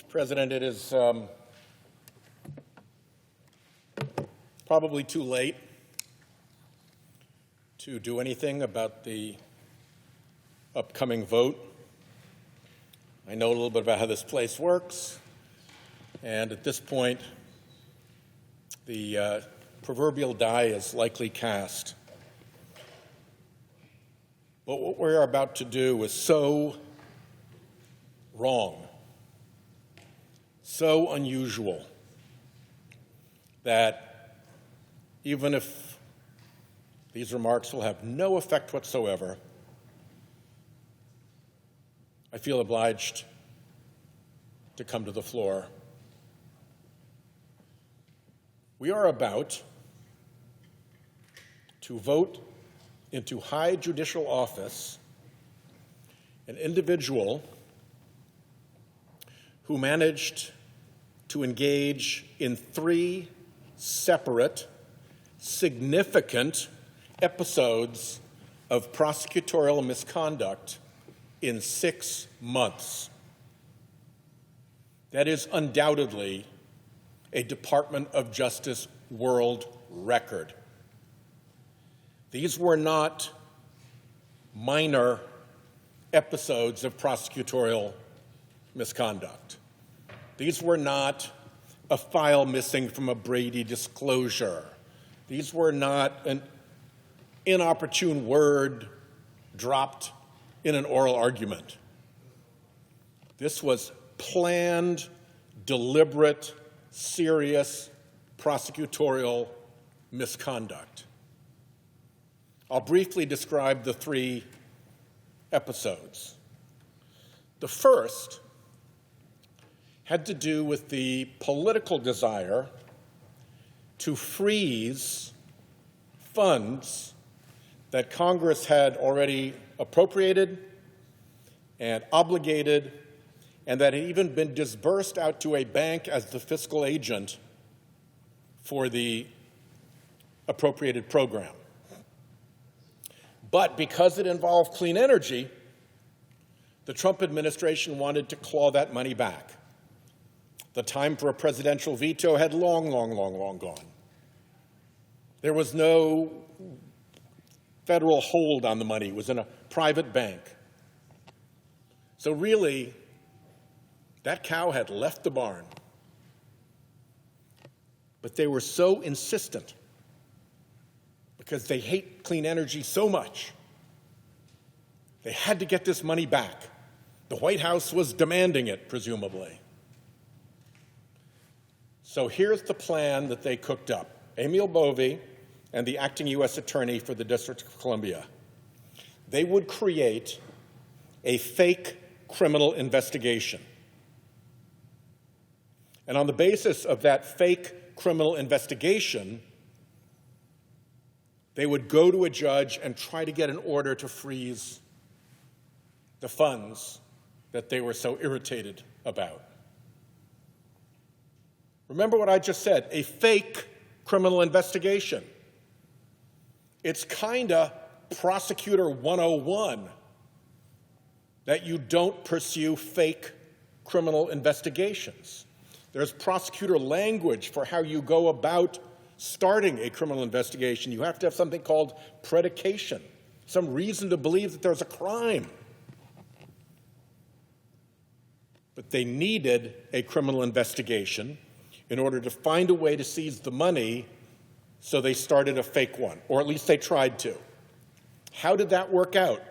President, it is probably too late to do anything about the upcoming vote. I know a little bit about how this place works, and at this point, the proverbial die is likely cast. But what we're about to do is so wrong, so unusual, that even if these remarks will have no effect whatsoever, I feel obliged to come to the floor. We are about to vote into high judicial office an individual who managed to engage in 3 separate, significant episodes of prosecutorial misconduct in 6 months. That is undoubtedly a Department of Justice world record. These were not minor episodes of prosecutorial misconduct. These were not a file missing from a Brady disclosure. These were not an inopportune word dropped in an oral argument. This was planned, deliberate, serious prosecutorial misconduct. I'll briefly describe the 3 episodes. The first had to do with the political desire to freeze funds that Congress had already appropriated and obligated, and that had even been disbursed out to a bank as the fiscal agent for the appropriated program. But because it involved clean energy, the Trump administration wanted to claw that money back. The time for a presidential veto had long gone. There was no federal hold on the money. It was in a private bank. So really, that cow had left the barn. But they were so insistent, because they hate clean energy so much, they had to get this money back. The White House was demanding it, presumably. So here's the plan that they cooked up. Emil Bove and the acting U.S. Attorney for the District of Columbia. They would create a fake criminal investigation. And on the basis of that fake criminal investigation, they would go to a judge and try to get an order to freeze the funds that they were so irritated about. Remember what I just said, a fake criminal investigation. It's kinda Prosecutor 101 that you don't pursue fake criminal investigations. There's prosecutor language for how you go about starting a criminal investigation. You have to have something called predication, some reason to believe that there's a crime. But they needed a criminal investigation in order to find a way to seize the money, so they started a fake one, or at least they tried to. How did that work out?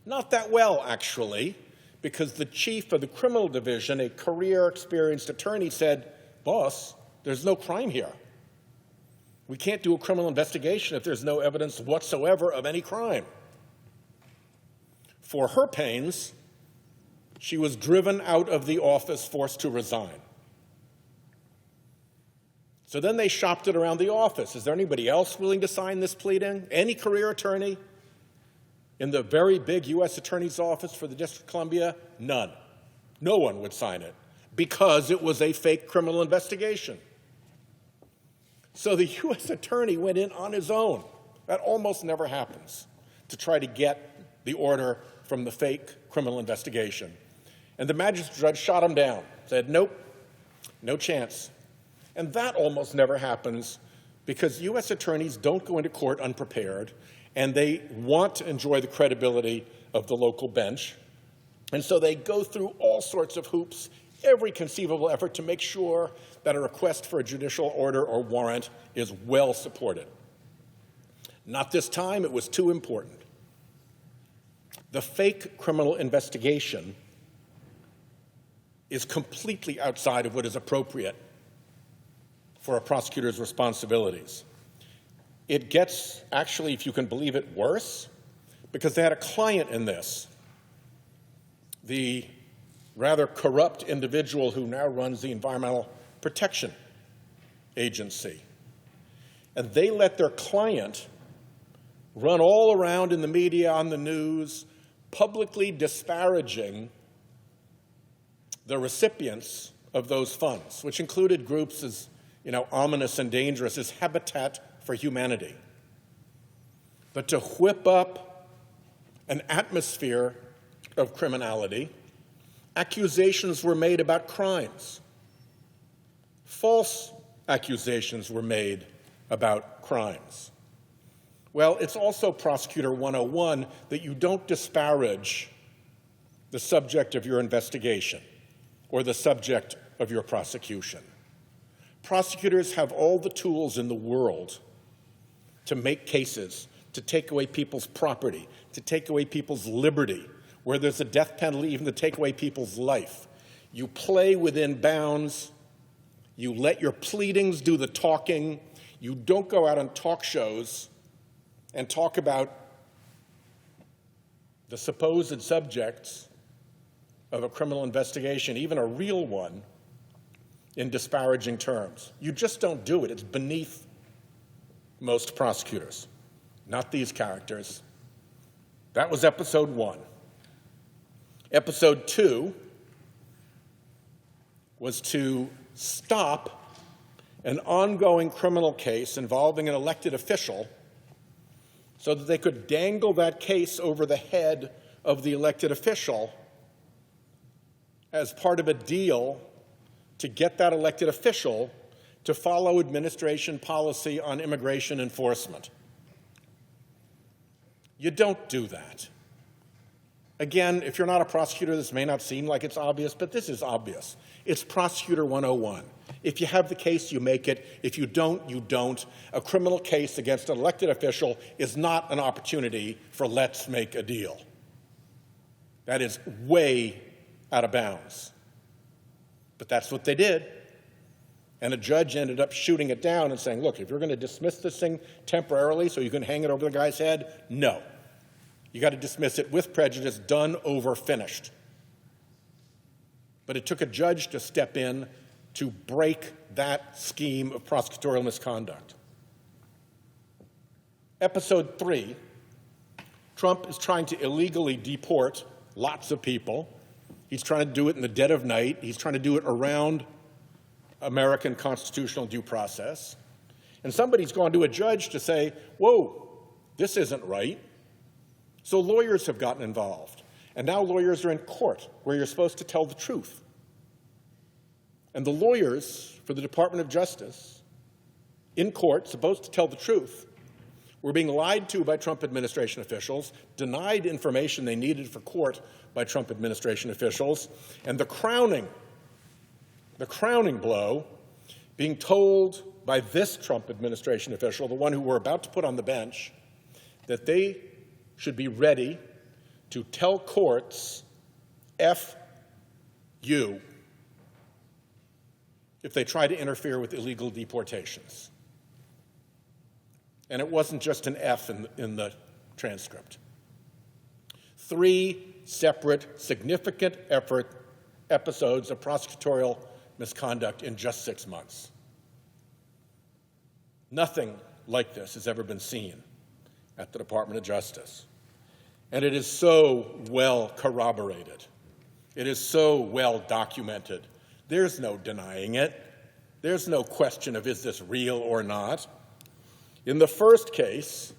Not that well, actually, because the chief of the criminal division, a career experienced attorney, said, "Boss, there's no crime here. We can't do a criminal investigation if there's no evidence whatsoever of any crime." For her pains, she was driven out of the office, forced to resign. So then they shopped it around the office. Is there anybody else willing to sign this pleading? Any career attorney in the very big U.S. Attorney's Office for the District of Columbia? None. No one would sign it because it was a fake criminal investigation. So the U.S. Attorney went in on his own. That almost never happens, to try to get the order from the fake criminal investigation. And the magistrate judge shot him down, said, nope, no chance. And that almost never happens because U.S. attorneys don't go into court unprepared, and they want to enjoy the credibility of the local bench. And so they go through all sorts of hoops, every conceivable effort to make sure that a request for a judicial order or warrant is well supported. Not this time, it was too important. The fake criminal investigation is completely outside of what is appropriate for a prosecutor's responsibilities. It gets, actually, if you can believe it, worse, because they had a client in this, the rather corrupt individual who now runs the Environmental Protection Agency. And they let their client run all around in the media, on the news, publicly disparaging the recipients of those funds, which included groups as ominous and dangerous as Habitat for Humanity. But to whip up an atmosphere of criminality, accusations were made about crimes. False accusations were made about crimes. Well, it's also Prosecutor 101 that you don't disparage the subject of your investigation or the subject of your prosecution. Prosecutors have all the tools in the world to make cases, to take away people's property, to take away people's liberty, where there's a death penalty, even to take away people's life. You play within bounds. You let your pleadings do the talking. You don't go out on talk shows and talk about the supposed subjects of a criminal investigation, even a real one, in disparaging terms. You just don't do it. It's beneath most prosecutors, not these characters. That was episode 1. Episode 2 was to stop an ongoing criminal case involving an elected official so that they could dangle that case over the head of the elected official as part of a deal to get that elected official to follow administration policy on immigration enforcement. You don't do that. Again, if you're not a prosecutor, this may not seem like it's obvious, but this is obvious. It's Prosecutor 101. If you have the case, you make it. If you don't, you don't. A criminal case against an elected official is not an opportunity for let's make a deal. That is way out of bounds. But that's what they did. And a judge ended up shooting it down and saying, look, if you're going to dismiss this thing temporarily so you can hang it over the guy's head, no. You got to dismiss it with prejudice, done, over, finished. But it took a judge to step in to break that scheme of prosecutorial misconduct. Episode 3, Trump is trying to illegally deport lots of people. He's trying to do it in the dead of night. He's trying to do it around American constitutional due process. And somebody's gone to a judge to say, whoa, this isn't right. So lawyers have gotten involved. And now lawyers are in court where you're supposed to tell the truth. And the lawyers for the Department of Justice in court, supposed to tell the truth, were being lied to by Trump administration officials, denied information they needed for court by Trump administration officials, and the crowning blow, being told by this Trump administration official, the one who we're about to put on the bench, that they should be ready to tell courts, F you, if they try to interfere with illegal deportations. And it wasn't just an F in the transcript. 3 separate, significant episodes of prosecutorial misconduct in just 6 months. Nothing like this has ever been seen at the Department of Justice. And it is so well corroborated. It is so well documented. There's no denying it. There's no question of is this real or not. In the first case,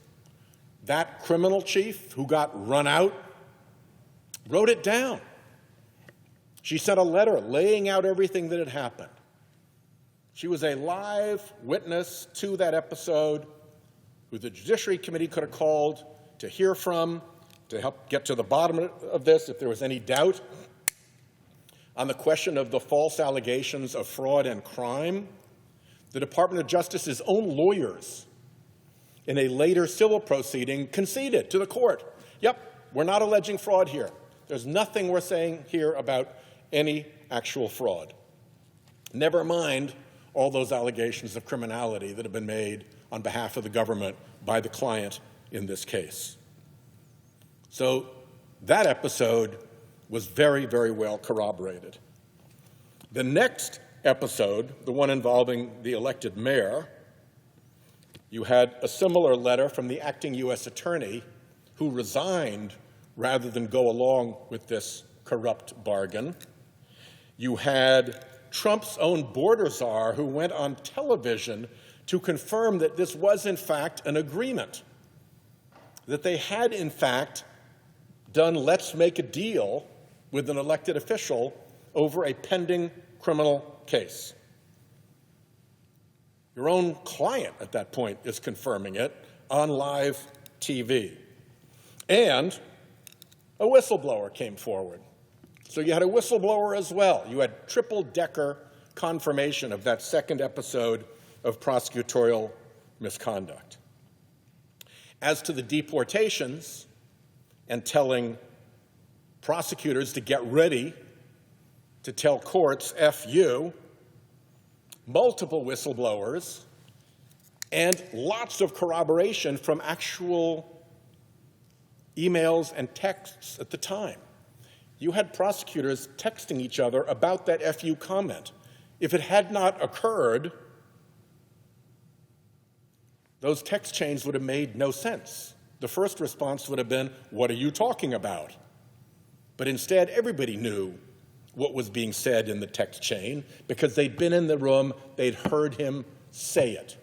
that criminal chief who got run out wrote it down. She sent a letter laying out everything that had happened. She was a live witness to that episode who the Judiciary Committee could have called to hear from, to help get to the bottom of this if there was any doubt on the question of the false allegations of fraud and crime. The Department of Justice's own lawyers in a later civil proceeding conceded to the court, yep, we're not alleging fraud here. There's nothing we're saying here about any actual fraud. Never mind all those allegations of criminality that have been made on behalf of the government by the client in this case. So that episode was very, very well corroborated. The next episode, the one involving the elected mayor, you had a similar letter from the acting U.S. attorney who resigned rather than go along with this corrupt bargain. You had Trump's own border czar who went on television to confirm that this was, in fact, an agreement, that they had, in fact, done let's make a deal with an elected official over a pending criminal case. Your own client at that point is confirming it on live TV. And a whistleblower came forward. So you had a whistleblower as well. You had triple-decker confirmation of that second episode of prosecutorial misconduct. As to the deportations and telling prosecutors to get ready to tell courts, F you, multiple whistleblowers, and lots of corroboration from actual emails and texts at the time. You had prosecutors texting each other about that FU comment. If it had not occurred, those text chains would have made no sense. The first response would have been, what are you talking about? But instead, everybody knew what was being said in the text chain because they'd been in the room, they'd heard him say it.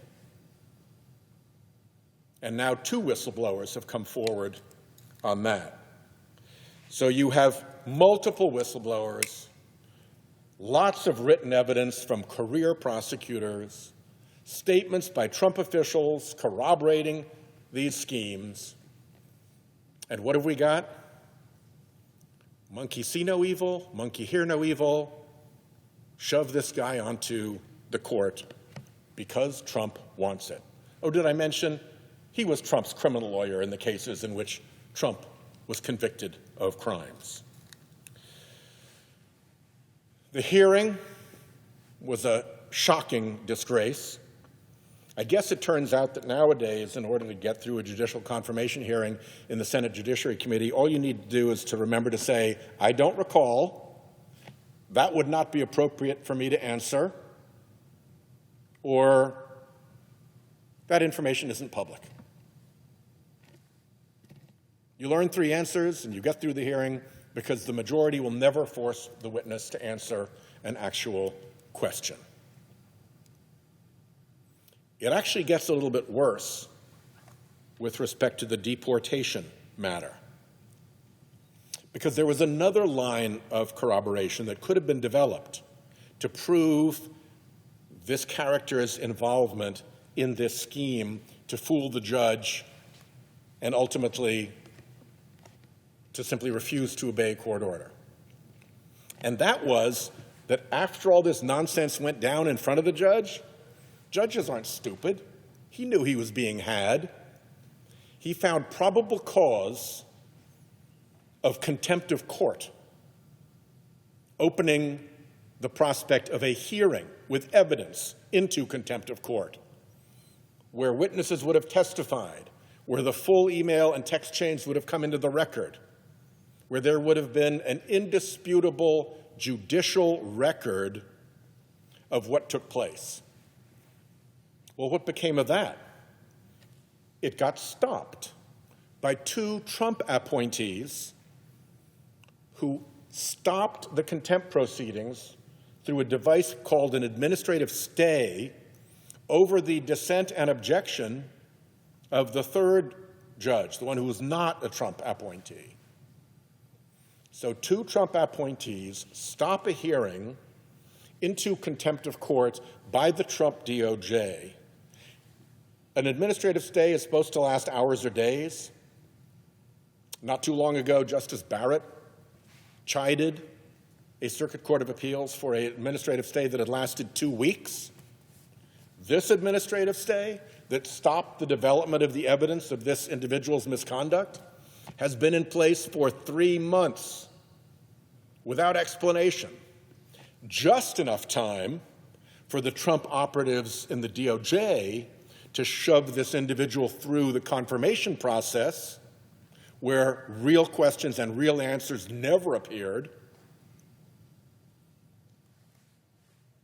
And now two whistleblowers have come forward on that. So you have multiple whistleblowers, lots of written evidence from career prosecutors, statements by Trump officials corroborating these schemes. And what have we got? Monkey see no evil, monkey hear no evil. Shove this guy onto the court because Trump wants it. Oh, did I mention he was Trump's criminal lawyer in the cases in which Trump was convicted of crimes. The hearing was a shocking disgrace. I guess it turns out that nowadays, in order to get through a judicial confirmation hearing in the Senate Judiciary Committee, all you need to do is to remember to say, I don't recall, that would not be appropriate for me to answer, or that information isn't public. You learn three answers and you get through the hearing because the majority will never force the witness to answer an actual question. It actually gets a little bit worse with respect to the deportation matter, because there was another line of corroboration that could have been developed to prove this character's involvement in this scheme to fool the judge and ultimately to simply refuse to obey a court order. And that was that after all this nonsense went down in front of the judge, judges aren't stupid. He knew he was being had. He found probable cause of contempt of court, opening the prospect of a hearing with evidence into contempt of court, where witnesses would have testified, where the full email and text chains would have come into the record, where there would have been an indisputable judicial record of what took place. Well, what became of that? It got stopped by two Trump appointees who stopped the contempt proceedings through a device called an administrative stay over the dissent and objection of the third judge, the one who was not a Trump appointee. So two Trump appointees stop a hearing into contempt of court by the Trump DOJ. An administrative stay is supposed to last hours or days. Not too long ago, Justice Barrett chided a Circuit Court of Appeals for an administrative stay that had lasted 2 weeks. This administrative stay that stopped the development of the evidence of this individual's misconduct has been in place for 3 months without explanation. Just enough time for the Trump operatives in the DOJ to shove this individual through the confirmation process where real questions and real answers never appeared,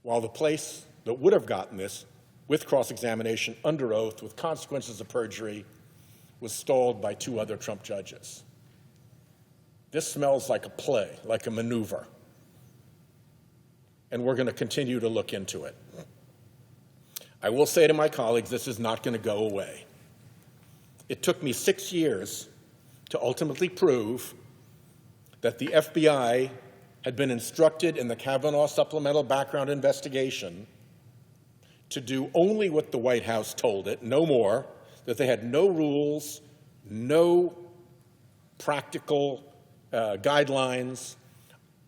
while the place that would have gotten this with cross-examination under oath with consequences of perjury was stalled by 2 other Trump judges. This smells like a play, like a maneuver, and we're going to continue to look into it. I will say to my colleagues, this is not going to go away. It took me 6 years to ultimately prove that the FBI had been instructed in the Kavanaugh supplemental background investigation to do only what the White House told it, no more, that they had no rules, no practical guidelines,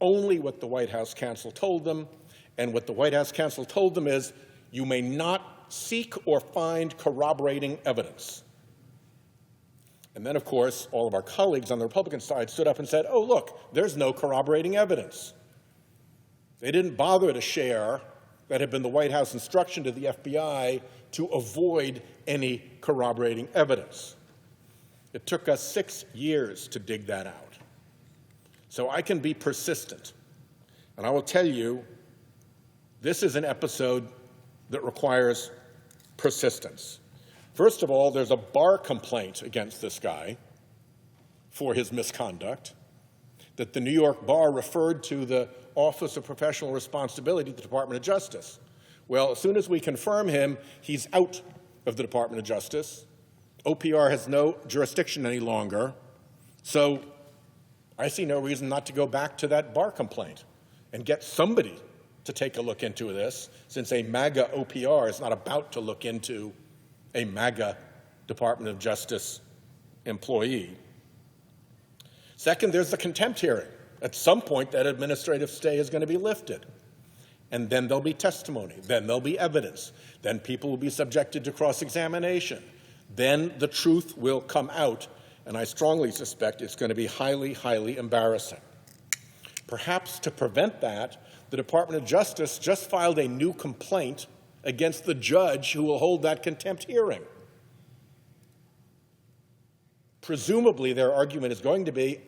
only what the White House counsel told them. And what the White House counsel told them is, you may not seek or find corroborating evidence. And then, of course, all of our colleagues on the Republican side stood up and said, oh, look, there's no corroborating evidence. They didn't bother to share that had been the White House instruction to the FBI to avoid any corroborating evidence. It took us 6 years to dig that out. So I can be persistent. And I will tell you, this is an episode that requires persistence. First of all, there's a bar complaint against this guy for his misconduct that the New York bar referred to the Office of Professional Responsibility at the Department of Justice. Well, as soon as we confirm him, he's out of the Department of Justice. OPR has no jurisdiction any longer. So I see no reason not to go back to that bar complaint and get somebody to take a look into this, since a MAGA OPR is not about to look into a MAGA Department of Justice employee. Second, there's the contempt hearing. At some point, that administrative stay is going to be lifted. And then there'll be testimony. Then there'll be evidence. Then people will be subjected to cross-examination. Then the truth will come out, and I strongly suspect it's going to be highly, highly embarrassing. Perhaps to prevent that, the Department of Justice just filed a new complaint against the judge who will hold that contempt hearing. Presumably, their argument is going to be,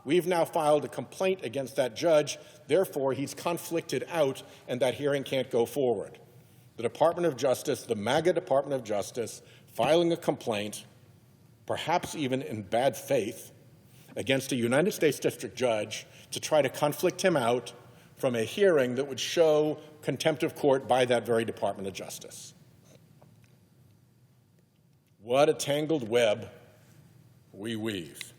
we've now filed a complaint against that judge, therefore he's conflicted out and that hearing can't go forward. The Department of Justice, the MAGA Department of Justice, filing a complaint, perhaps even in bad faith, against a United States District Judge to try to conflict him out from a hearing that would show contempt of court by that very Department of Justice. What a tangled web we weave.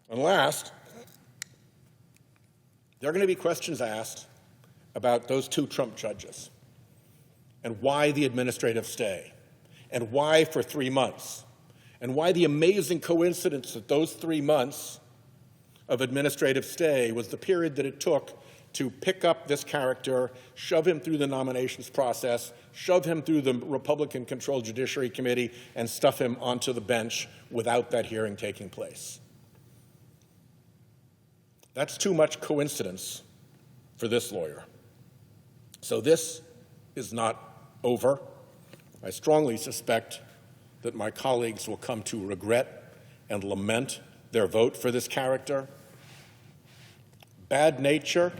And last, there are going to be questions asked about those 2 Trump judges and why the administrative stay and why for 3 months and why the amazing coincidence that those 3 months of administrative stay was the period that it took to pick up this character, shove him through the nominations process, shove him through the Republican-controlled Judiciary Committee, and stuff him onto the bench without that hearing taking place. That's too much coincidence for this lawyer. So this is not over. I strongly suspect that my colleagues will come to regret and lament their vote for this character. Bad nature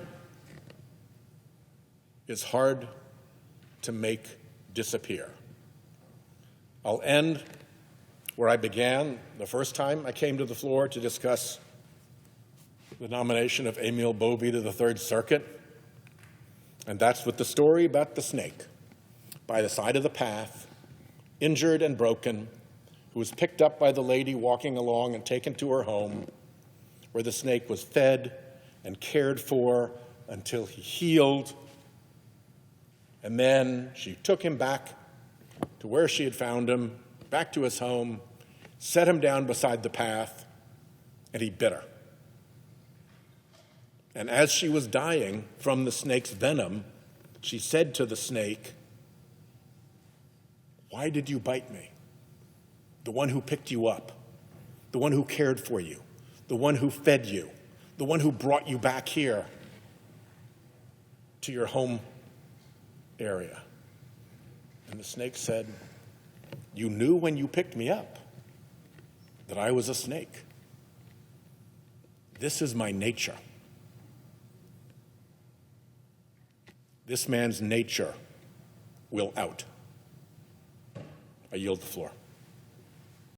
is hard to make disappear. I'll end where I began the first time I came to the floor to discuss the nomination of Emil Bove to the Third Circuit, and that's with the story about the snake by the side of the path, injured and broken, who was picked up by the lady walking along and taken to her home, where the snake was fed and cared for until he healed. And then she took him back to where she had found him, back to his home, set him down beside the path, and he bit her. And as she was dying from the snake's venom, she said to the snake, "Why did you bite me? The one who picked you up, the one who cared for you, the one who fed you, the one who brought you back here to your home area." And the snake said, "You knew when you picked me up that I was a snake. This is my nature." This man's nature will out. I yield the floor.